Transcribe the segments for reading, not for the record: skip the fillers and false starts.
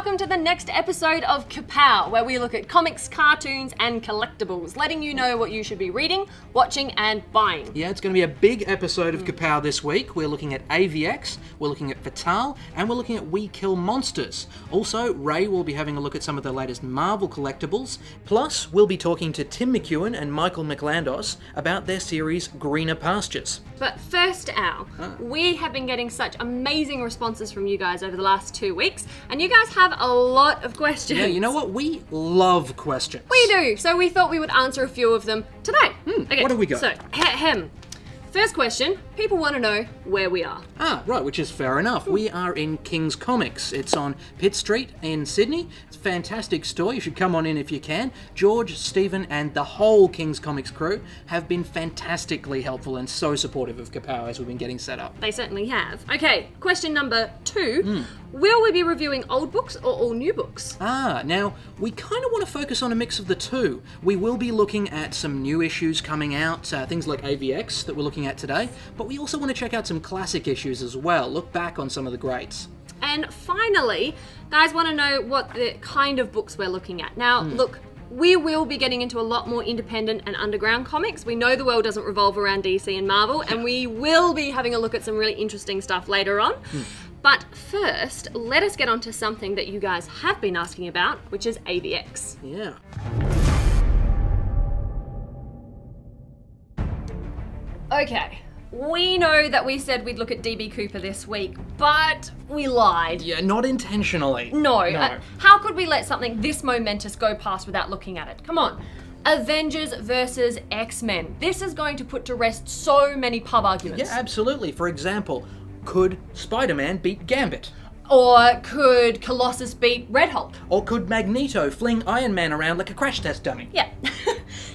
welcome to the next episode of Kapow, where we look at comics, cartoons, and collectibles, letting you know what you should be reading, watching, and buying. Yeah, it's going to be a big episode of Kapow this week. We're looking at AvX, we're looking at Fatale, and we're looking at We Kill Monsters. Also, Ray will be having a look at some of the latest Marvel collectibles. Plus, we'll be talking to Tim McEwen and Michalandos about their series Greener Pastures. But first, Al, we have been getting such amazing responses from you guys over the last 2 weeks, and you guys have a lot of questions. Yeah, you know what? We love questions. We do, so we thought we would answer a few of them today. Okay, what have we got? So, first question, people want to know where we are. Right, which is fair enough. We are in King's Comics. It's on Pitt Street in Sydney. It's a fantastic store. You should come on in if you can. George, Stephen, and the whole King's Comics crew have been fantastically helpful and so supportive of Kapow as we've been getting set up. They certainly have. Okay, question number 2. Will we be reviewing old books or all new books? Now, we kind of want to focus on a mix of the two. We will be looking at some new issues coming out, things like AvX that we're looking at today, but we also want to check out some classic issues as well, look back on some of the greats. And finally, guys want to know what the kind of books we're looking at. Now, look, we will be getting into a lot more independent and underground comics. We know the world doesn't revolve around DC and Marvel, and we will be having a look at some really interesting stuff later on. But first, let us get on to something that you guys have been asking about, which is AvX. Yeah. Okay, we know that we said we'd look at DB Cooper this week, but we lied. Yeah, not intentionally. No. How could we let something this momentous go past without looking at it? Come on. Avengers versus X-Men. This is going to put to rest so many pub arguments. Yeah, absolutely. For example, could Spider-Man beat Gambit? Or could Colossus beat Red Hulk? Or could Magneto fling Iron Man around like a crash test dummy? Yeah.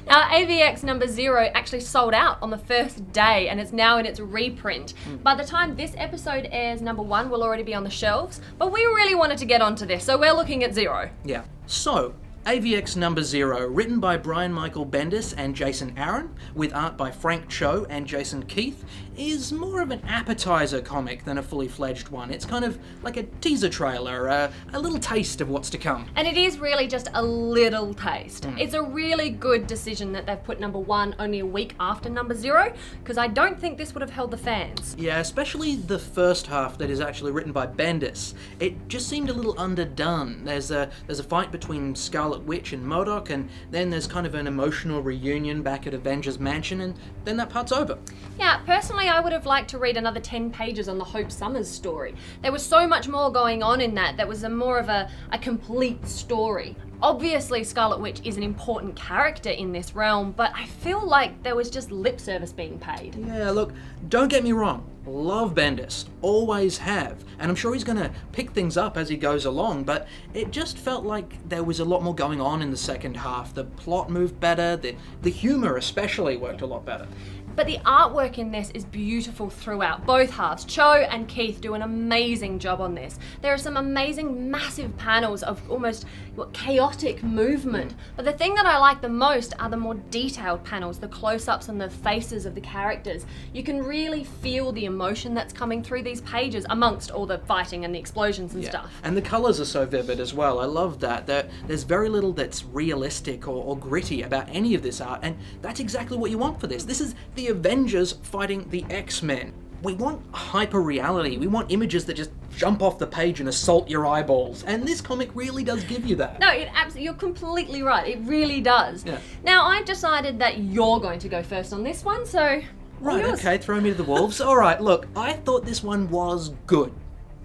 Now, AvX number 0 actually sold out on the first day, and it's now in its reprint. By the time this episode airs, number 1 will already be on the shelves, but we really wanted to get onto this, so we're looking at 0. Yeah. So, AvX number 0, written by Brian Michael Bendis and Jason Aaron, with art by Frank Cho and Jason Keith, is more of an appetizer comic than a fully fledged one. It's kind of like a teaser trailer, a little taste of what's to come. And it is really just a little taste. It's a really good decision that they've put number 1 only a week after number 0, because I don't think this would have held the fans. Yeah, especially the first half that is actually written by Bendis. It just seemed a little underdone. There's a fight between Scarlet Witch and MODOK, and then there's kind of an emotional reunion back at Avengers Mansion, and then that part's over. Yeah, personally I would have liked to read another 10 pages on the Hope Summers story. There was so much more going on in that. That was more of a complete story. Obviously Scarlet Witch is an important character in this realm, but I feel like there was just lip service being paid. Yeah, look, don't get me wrong. Love Bendis, always have, and I'm sure he's going to pick things up as he goes along, but it just felt like there was a lot more going on in the second half. The plot moved better, the humour especially worked a lot better. But the artwork in this is beautiful throughout, both halves. Cho and Keith do an amazing job on this. There are some amazing, massive panels of almost chaotic movement. But the thing that I like the most are the more detailed panels, the close-ups on the faces of the characters. You can really feel the emotion that's coming through these pages amongst all the fighting and the explosions and stuff. And the colours are so vivid as well. I love that. There's very little that's realistic or gritty about any of this art, and that's exactly what you want for this. This is the Avengers fighting the X-Men. We want hyper-reality. We want images that just jump off the page and assault your eyeballs. And this comic really does give you that. No, you're completely right. It really does. Yeah. Now, I've decided that you're going to go first on this one, so... Right, okay, throw me to the wolves. Alright, look, I thought this one was good,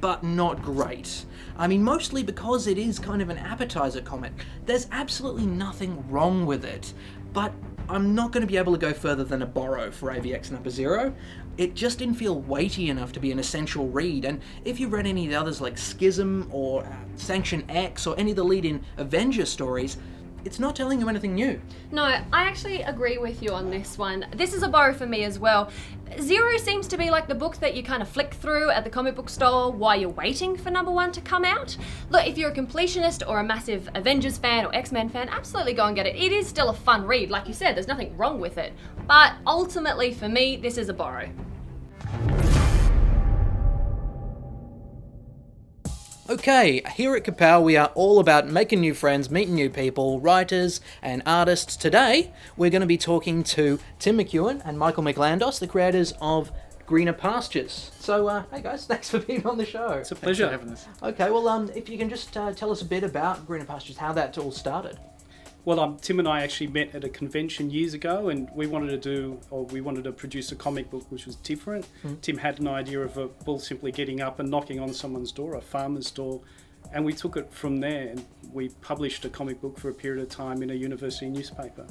but not great. I mean, mostly because it is kind of an appetizer comic. There's absolutely nothing wrong with it, but I'm not going to be able to go further than a borrow for AvX number 0. It just didn't feel weighty enough to be an essential read, and if you've read any of the others like Schism or Sanction X or any of the lead-in Avengers stories, it's not telling you anything new. No, I actually agree with you on this one. This is a borrow for me as well. 0 seems to be like the book that you kind of flick through at the comic book store while you're waiting for number 1 to come out. Look, if you're a completionist or a massive Avengers fan or X-Men fan, absolutely go and get it. It is still a fun read, like you said, there's nothing wrong with it. But ultimately for me, this is a borrow. Okay, here at Kapow we are all about making new friends, meeting new people, writers and artists. Today we're going to be talking to Tim McEwen and Michalandos, the creators of Greener Pastures. So, hey guys, thanks for being on the show. It's a pleasure having us. Okay, well, if you can just tell us a bit about Greener Pastures, how that all started. Well, Tim and I actually met at a convention years ago, and we wanted to produce a comic book which was different. Tim had an idea of a bull simply getting up and knocking on someone's door, a farmer's door, and we took it from there, and we published a comic book for a period of time in a university newspaper.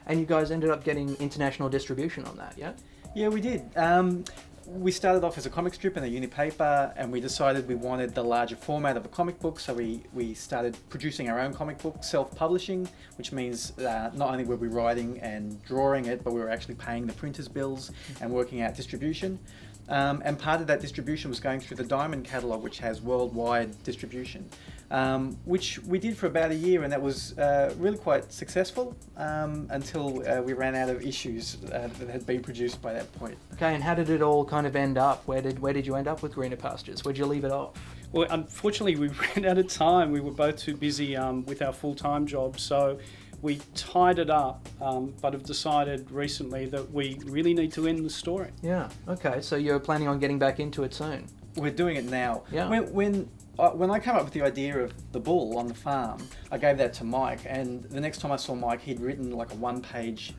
And you guys ended up getting international distribution on that, yeah? Yeah, we did. We started off as a comic strip in a uni paper, and we decided we wanted the larger format of a comic book, so we started producing our own comic book, self-publishing, which means not only were we writing and drawing it, but we were actually paying the printers' bills and working out distribution. And part of that distribution was going through the Diamond catalogue, which has worldwide distribution, which we did for about a year, and that was really quite successful until we ran out of issues that had been produced by that point. Okay, and how did it all kind of end up? Where did you end up with Greener Pastures? Where'd you leave it off? Well, unfortunately, we ran out of time. We were both too busy with our full-time jobs, so we tied it up, but have decided recently that we really need to end the story. Yeah, okay, so you're planning on getting back into it soon? We're doing it now. Yeah. When I came up with the idea of the bull on the farm, I gave that to Mike, and the next time I saw Mike, he'd written like a one-page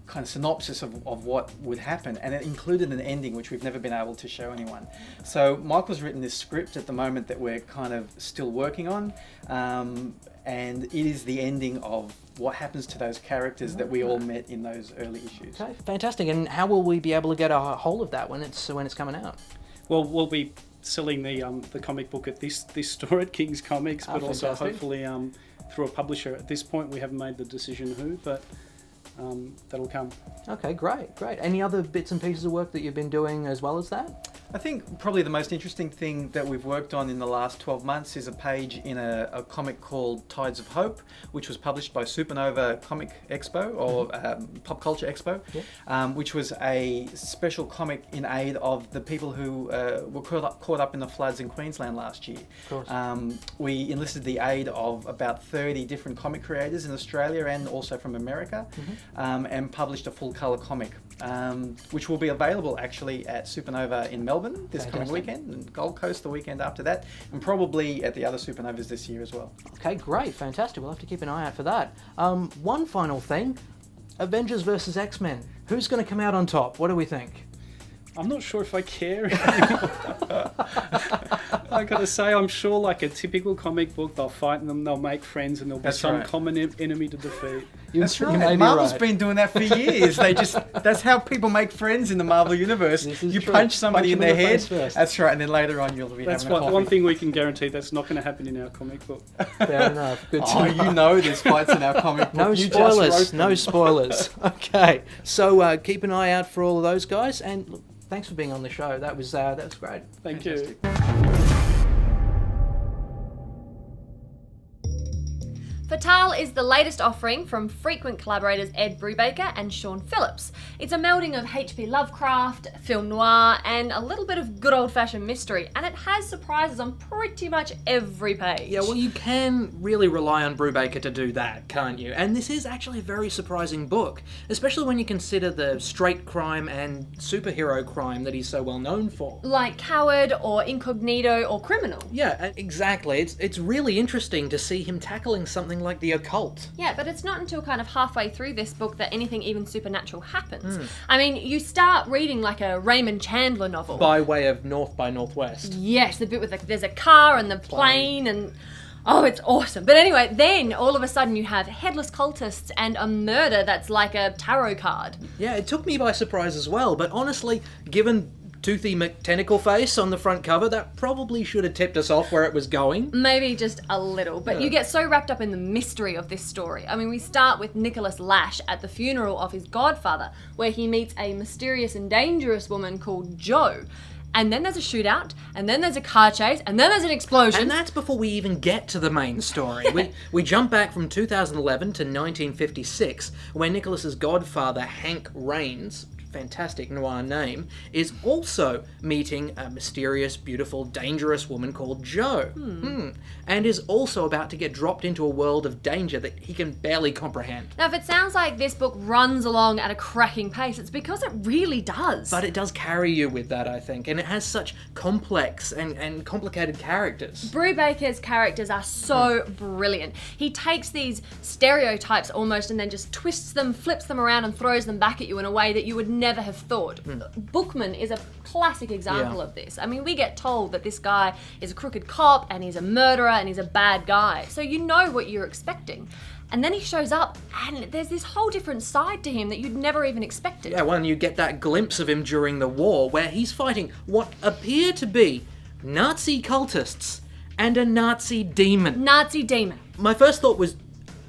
kind of synopsis of what would happen, and it included an ending which we've never been able to show anyone. So Michael's written this script at the moment that we're kind of still working on, and it is the ending of what happens to those characters that we all met in those early issues. Okay, fantastic. And how will we be able to get a hold of that when it's coming out? Well, we'll be selling the comic book at this store at King's Comics, but also fantastic. hopefully through a publisher. At this point, we haven't made the decision who, but that'll come. Okay, great. Any other bits and pieces of work that you've been doing as well as that? I think probably the most interesting thing that we've worked on in the last 12 months is a page in a comic called Tides of Hope, which was published by Supernova Comic Expo, or Pop Culture Expo, which was a special comic in aid of the people who were caught up in the floods in Queensland last year. Of course. We enlisted the aid of about 30 different comic creators in Australia and also from America, and published a full colour comic, which will be available actually at Supernova in Melbourne this coming weekend, and Gold Coast the weekend after that, and probably at the other Supernovas this year as well. Okay, great, fantastic. We'll have to keep an eye out for that. One final thing, Avengers versus X-Men. Who's going to come out on top? What do we think? I'm not sure if I care anymore. I gotta say, I'm sure like a typical comic book, they'll fight and they'll make friends and there'll be some common enemy to defeat. That's You right. may be Marvel's right. been doing that for years. That's how people make friends in the Marvel universe. This is You true. punch somebody Punch in them their in the head. face first. That's right, and then later on you'll be That's having a coffee. one thing we can guarantee, that's not going to happen in our comic book. Fair enough. Good to Oh, know. you know there's fights in our comic book. No You just spoilers. wrote No them. spoilers. Okay, so keep an eye out for all of those guys, and look, thanks for being on the show. That was great. Thank you. Fatale is the latest offering from frequent collaborators Ed Brubaker and Sean Phillips. It's a melding of H.P. Lovecraft, film noir, and a little bit of good old-fashioned mystery, and it has surprises on pretty much every page. Yeah, well, you can really rely on Brubaker to do that, can't you? And this is actually a very surprising book, especially when you consider the straight crime and superhero crime that he's so well known for. Like Coward or Incognito or Criminal. Yeah, exactly. It's really interesting to see him tackling something like the occult. Yeah, but it's not until kind of halfway through this book that anything even supernatural happens. I mean, you start reading like a Raymond Chandler novel. By way of North by Northwest. Yes, the bit with there's a car and the plane and... Oh, it's awesome. But anyway, then all of a sudden you have headless cultists and a murder that's like a tarot card. Yeah, it took me by surprise as well, but honestly, given Toothy McTentacle face on the front cover, that probably should have tipped us off where it was going. Maybe just a little, but you get so wrapped up in the mystery of this story. I mean, we start with Nicholas Lash at the funeral of his godfather, where he meets a mysterious and dangerous woman called Jo. And then there's a shootout, and then there's a car chase, and then there's an explosion. And that's before we even get to the main story. We jump back from 2011 to 1956, where Nicholas's godfather, Hank Rains, fantastic noir name, is also meeting a mysterious, beautiful, dangerous woman called Jo. And is also about to get dropped into a world of danger that he can barely comprehend. Now, if it sounds like this book runs along at a cracking pace, it's because it really does. But it does carry you with that, I think, and it has such complex and complicated characters. Brew Baker's characters are so brilliant. He takes these stereotypes almost and then just twists them, flips them around and throws them back at you in a way that you would never have thought. Bookman is a classic example of this. I mean, we get told that this guy is a crooked cop and he's a murderer and he's a bad guy. So you know what you're expecting. And then he shows up and there's this whole different side to him that you'd never even expected. Yeah, well, and you get that glimpse of him during the war where he's fighting what appear to be Nazi cultists and a Nazi demon. Nazi demon. My first thought was,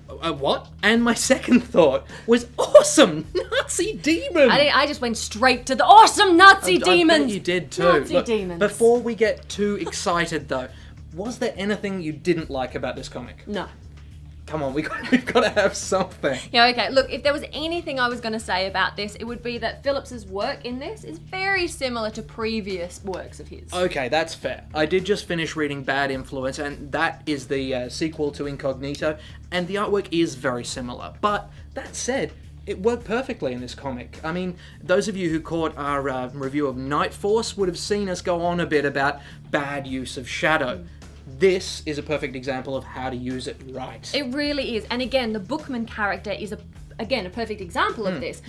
what? And my second thought was, awesome! Nazi demon! I just went straight to the awesome Nazi demons! I bet you did too. Nazi Look, demons. Before we get too excited though, was there anything you didn't like about this comic? No. Come on, we've got to have something. Yeah, okay. Look, if there was anything I was going to say about this, it would be that Phillips's work in this is very similar to previous works of his. Okay, that's fair. I did just finish reading Bad Influence, and that is the sequel to Incognito, and the artwork is very similar. But that said, it worked perfectly in this comic. I mean, those of you who caught our review of Night Force would have seen us go on a bit about bad use of shadow. This is a perfect example of how to use it right. It really is. And again, the Bookman character is a perfect example of this.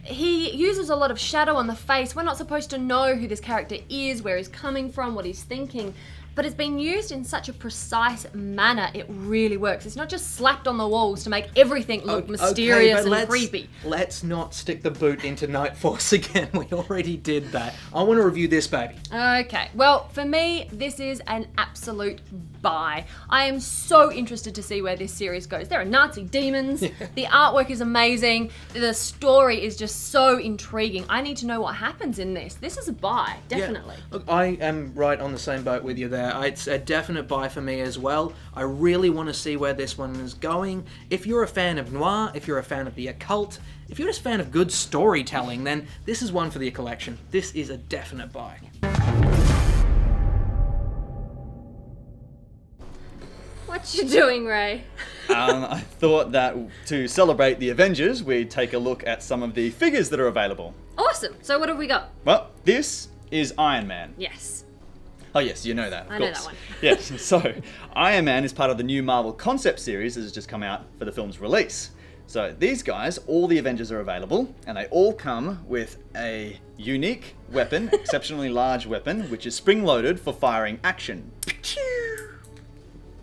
He uses a lot of shadow on the face. We're not supposed to know who this character is, where he's coming from, what he's thinking. But it's been used in such a precise manner, it really works. It's not just slapped on the walls to make everything look mysterious and creepy. Let's not stick the boot into Night Force again. We already did that. I want to review this baby. Okay, well, for me, this is an absolute buy. I am so interested to see where this series goes. There are Nazi demons, the artwork is amazing, the story is just so intriguing. I need to know what happens in this. This is a buy, definitely. Yeah. Look, I am right on the same boat with you there. It's a definite buy for me as well. I really want to see where this one is going. If you're a fan of noir, if you're a fan of the occult, if you're just a fan of good storytelling, then this is one for the collection. This is a definite buy. What you doing, Ray? I thought that to celebrate the Avengers, we'd take a look at some of the figures that are available. Awesome. So what have we got? Well, this is Iron Man. Yes. Oh yes, you know that, of I course. know that one. Yes, so Iron Man is part of the new Marvel concept series that has just come out for the film's release. So these guys, all the Avengers are available, and they all come with a unique weapon, exceptionally large weapon, which is spring-loaded for firing action.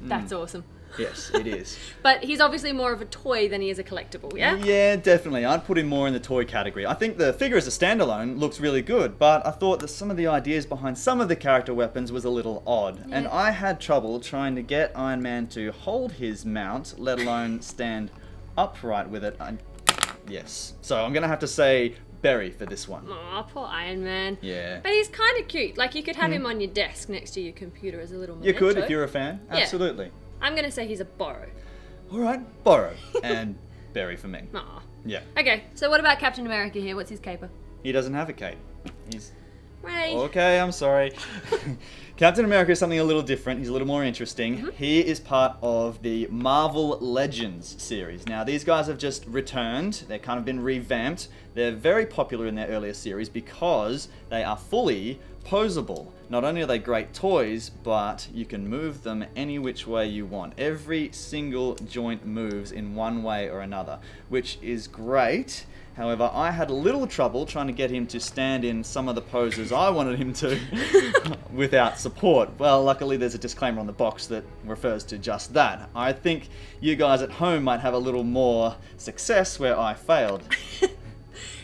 That's awesome. Yes, it is. But he's obviously more of a toy than he is a collectible, yeah? Yeah, definitely. I'd put him more in the toy category. I think the figure as a standalone looks really good, but I thought that some of the ideas behind some of the character weapons was a little odd. Yeah. And I had trouble trying to get Iron Man to hold his mount, let alone stand upright with it. Yes. So I'm going to have to say Berry for this one. Aw, poor Iron Man. Yeah. But he's kind of cute. Like, you could have him on your desk next to your computer as a little You memento. could if you're a fan. Yeah. Absolutely. I'm going to say he's a borrow. All right, Borrow. And Berry for me. Aw. Yeah. Okay, so what about Captain America here? What's his caper? He doesn't have a cape. He's... Ray. Okay, I'm sorry. Captain America is something a little different. He's a little more interesting. He is part of the Marvel Legends series. Now, these guys have just returned. They've kind of been revamped. They're very popular in their earlier series because they are fully posable. Not only are they great toys, but you can move them any which way you want. Every single joint moves in one way or another, which is great. However, I had a little trouble trying to get him to stand in some of the poses I wanted him to without support. Well, luckily there's a disclaimer on the box that refers to just that. I think you guys at home might have a little more success where I failed.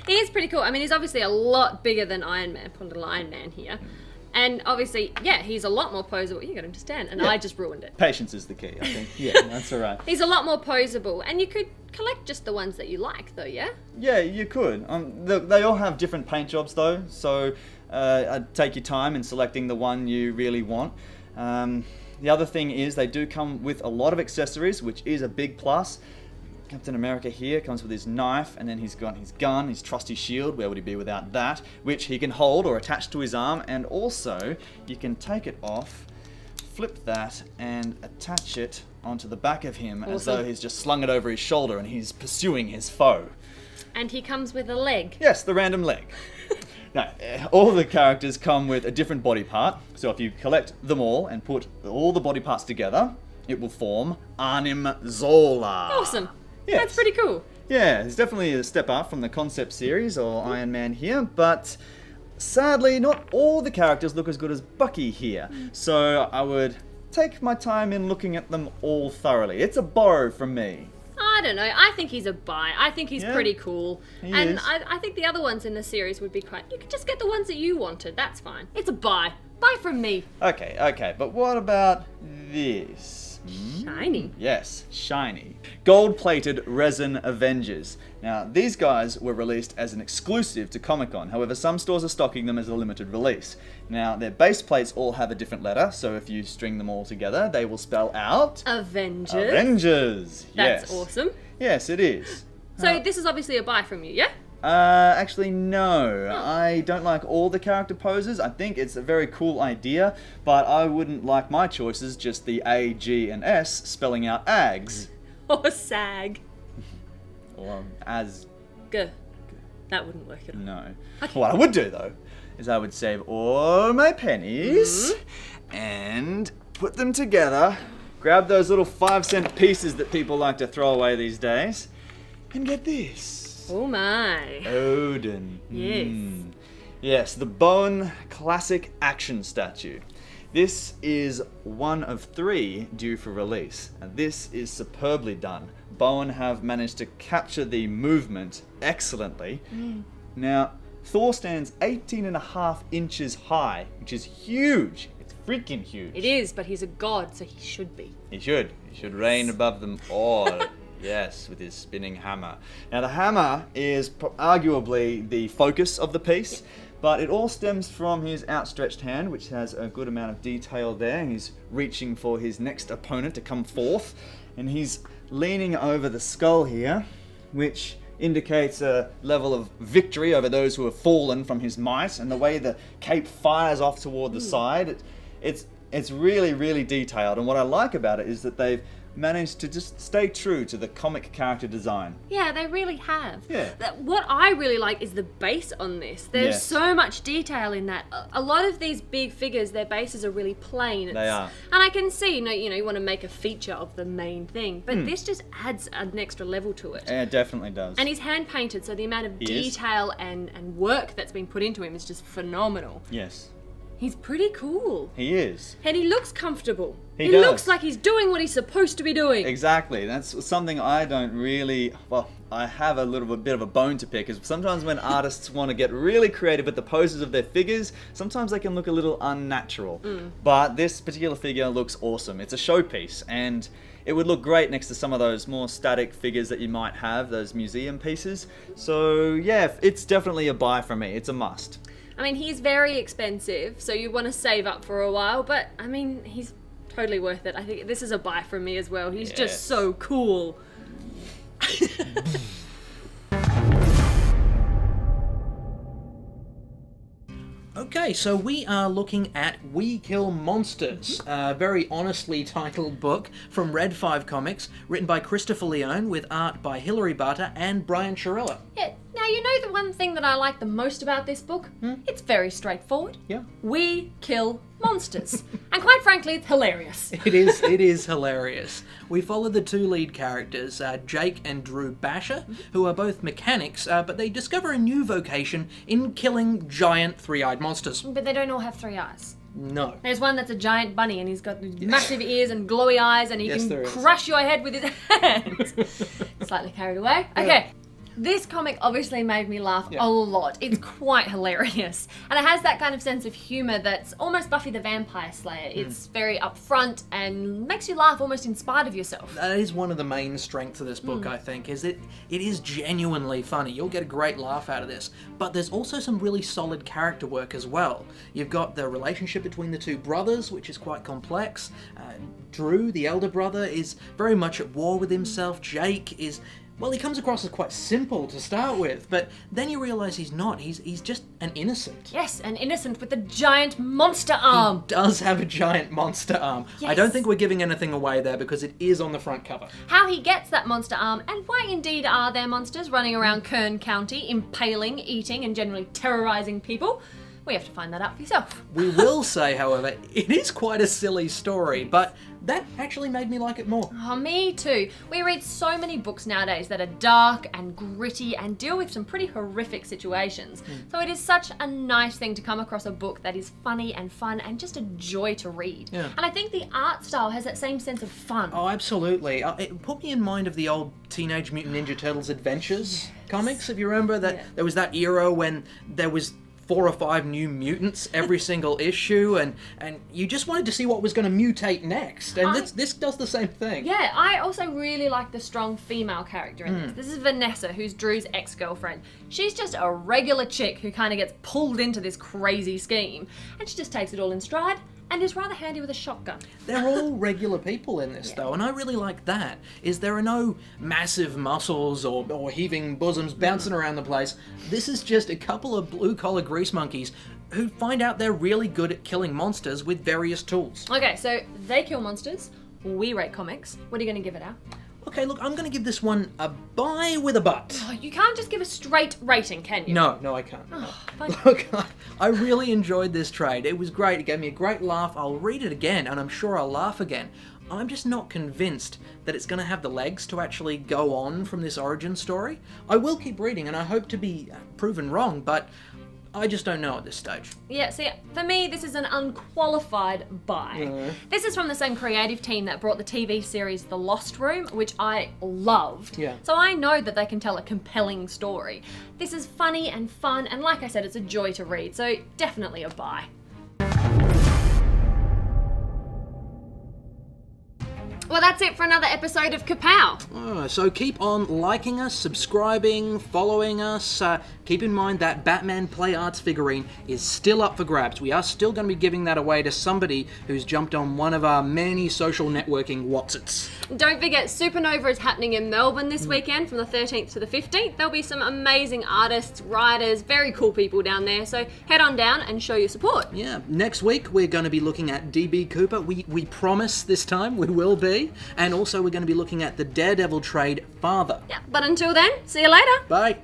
He is pretty cool. I mean, he's obviously a lot bigger than Iron Man. Poor little Iron Man here. And obviously, yeah, he's a lot more posable. You got him to stand, and Yeah. I just ruined it. Patience is the key, I think. Yeah, that's all right. He's a lot more posable, and you could collect just the ones that you like, though, yeah? Yeah, you could. They all have different paint jobs, though, so I'd take your time in selecting the one you really want. The other thing is they do come with a lot of accessories, which is a big plus. Captain America here comes with his knife, and then he's got his gun, his trusty shield. Where would he be without that? Which he can hold or attach to his arm, and also you can take it off, flip that, and attach it onto the back of him as though he's just slung it over his shoulder and he's pursuing his foe. And he comes with a leg. Yes, the random leg. Now, all the characters come with a different body part, so if you collect them all and put all the body parts together, it will form Arnim Zola. Awesome. Yes. That's pretty cool. Yeah, it's definitely a step up from the concept series or Iron Man here, but sadly, not all the characters look as good as Bucky here. So I would take my time in looking at them all thoroughly. It's a borrow from me. I don't know. I think he's a buy. I think he's pretty cool. He and is. I think the other ones in the series would be quite... You could just get the ones that you wanted. That's fine. It's a buy. Buy from me. Okay, but what about this? Shiny. Yes, shiny. Gold-plated resin Avengers. Now, these guys were released as an exclusive to Comic-Con. However, some stores are stocking them as a limited release. Now, their base plates all have a different letter, so if you string them all together, they will spell out... Avengers. Avengers. That's yes. awesome. Yes, it is. So this is obviously a buy from you, yeah? Actually, no. I don't like all the character poses. I think it's a very cool idea, but I wouldn't like my choices, just the A, G, and S spelling out AGS. Or SAG. Or as... G. That wouldn't work at all. No. What I would do, though, is I would save all my pennies and put them together, grab those little 5-cent pieces that people like to throw away these days, and get this. Oh my. Odin. Yes. Yes, the Bowen Classic Action Statue. This is one of 3 due for release, and this is superbly done. Bowen have managed to capture the movement excellently. Now, Thor stands 18.5 inches high, which is huge. It's freaking huge. It is, but he's a god, so he should be. He should. He should reign above them all. Yes, with his spinning hammer. Now, the hammer is arguably the focus of the piece, but it all stems from his outstretched hand, which has a good amount of detail there. He's reaching for his next opponent to come forth, and he's leaning over the skull here, which indicates a level of victory over those who have fallen from his might, and the way the cape fires off toward the side, it's really, really detailed. And what I like about it is that they've managed to just stay true to the comic character design. Yeah, they really have. Yeah. What I really like is the base on this. There's Yes. so much detail in that. A lot of these big figures, their bases are really plain. They are. And I can see, you want to make a feature of the main thing, but this just adds an extra level to it. Yeah, it definitely does. And he's hand painted, so the amount of He is. detail and work that's been put into him is just phenomenal. Yes, He's pretty cool. he is. And he looks comfortable. He He does. looks like he's doing what he's supposed to be doing. Exactly. That's something I don't really... Well, I have a little bit of a bone to pick, is sometimes when artists want to get really creative with the poses of their figures, sometimes they can look a little unnatural. But this particular figure looks awesome. It's a showpiece, and it would look great next to some of those more static figures that you might have, those museum pieces. So, yeah, it's definitely a buy for me. It's a must. I mean, he's very expensive, so you want to save up for a while, but I mean, he's totally worth it. I think this is a buy from me as well. He's Yes. just so cool. Okay, so we are looking at We Kill Monsters, a very honestly titled book from Red 5 Comics, written by Christopher Leone with art by Hilary Barter and Brian Sciarella. Yeah, now you know the one thing that I like the most about this book? It's very straightforward. Yeah. We kill monsters. And quite frankly, it's hilarious. It is hilarious. We follow the 2 lead characters, Jake and Drew Basher, who are both mechanics, but they discover a new vocation in killing giant 3-eyed monsters. But they don't all have 3 eyes. No. There's one that's a giant bunny and he's got massive ears and glowy eyes and he Yes, there can is. crush your head with his hands. Slightly carried away. Okay. This comic obviously made me laugh Yeah. a lot. It's quite hilarious. And it has that kind of sense of humour that's almost Buffy the Vampire Slayer. It's very upfront and makes you laugh almost in spite of yourself. That is one of the main strengths of this book, I think, is that it is genuinely funny. You'll get a great laugh out of this. But there's also some really solid character work as well. You've got the relationship between the two brothers, which is quite complex. Drew, the elder brother, is very much at war with himself. Jake is... Well, he comes across as quite simple to start with, but then you realise he's not. He's just an innocent. Yes, an innocent with a giant monster arm. Does have a giant monster arm. I Yes. don't think we're giving anything away there because it is on the front cover. How he gets that monster arm, and why indeed are there monsters running around Kern County, impaling, eating, and generally terrorising people? We have to find that out for yourself. We will say, however, it is quite a silly story, but that actually made me like it more. Oh, me too. We read so many books nowadays that are dark and gritty and deal with some pretty horrific situations. So it is such a nice thing to come across a book that is funny and fun and just a joy to read. Yeah. And I think the art style has that same sense of fun. Oh, absolutely. It put me in mind of the old Teenage Mutant Ninja Turtles Adventures comics, if you remember. That there was that era when there was 4 or 5 new mutants every single issue, and you just wanted to see what was going to mutate next. And this does the same thing. Yeah, I also really like the strong female character in this. This is Vanessa, who's Drew's ex-girlfriend. She's just a regular chick who kind of gets pulled into this crazy scheme, and she just takes it all in stride and is rather handy with a shotgun. They're all regular people in this, though, and I really like that. Is there are no massive muscles or heaving bosoms bouncing around the place. This is just a couple of blue-collar grease monkeys who find out they're really good at killing monsters with various tools. Okay, so they kill monsters, we rate comics. What are you going to give it, Al? Okay, look, I'm going to give this one a buy with a butt. Oh, you can't just give a straight rating, can you? No, I can't. Fine. Look, I really enjoyed this trade. It was great. It gave me a great laugh. I'll read it again, and I'm sure I'll laugh again. I'm just not convinced that it's going to have the legs to actually go on from this origin story. I will keep reading, and I hope to be proven wrong, but I just don't know at this stage. Yeah, see, for me, this is an unqualified buy. This is from the same creative team that brought the TV series The Lost Room, which I loved. Yeah. So I know that they can tell a compelling story. This is funny and fun, and like I said, it's a joy to read, so definitely a buy. Well, that's it for another episode of Kapow. So keep on liking us, subscribing, following us. Keep in mind that Batman Play Arts figurine is still up for grabs. We are still going to be giving that away to somebody who's jumped on one of our many social networking Watsits. Don't forget, Supernova is happening in Melbourne this weekend from the 13th to the 15th. There'll be some amazing artists, writers, very cool people down there, so head on down and show your support. Yeah, next week we're going to be looking at DB Cooper. We promise this time we will be. And also we're going to be looking at the Daredevil trade Father. Yeah, but until then, see you later. Bye.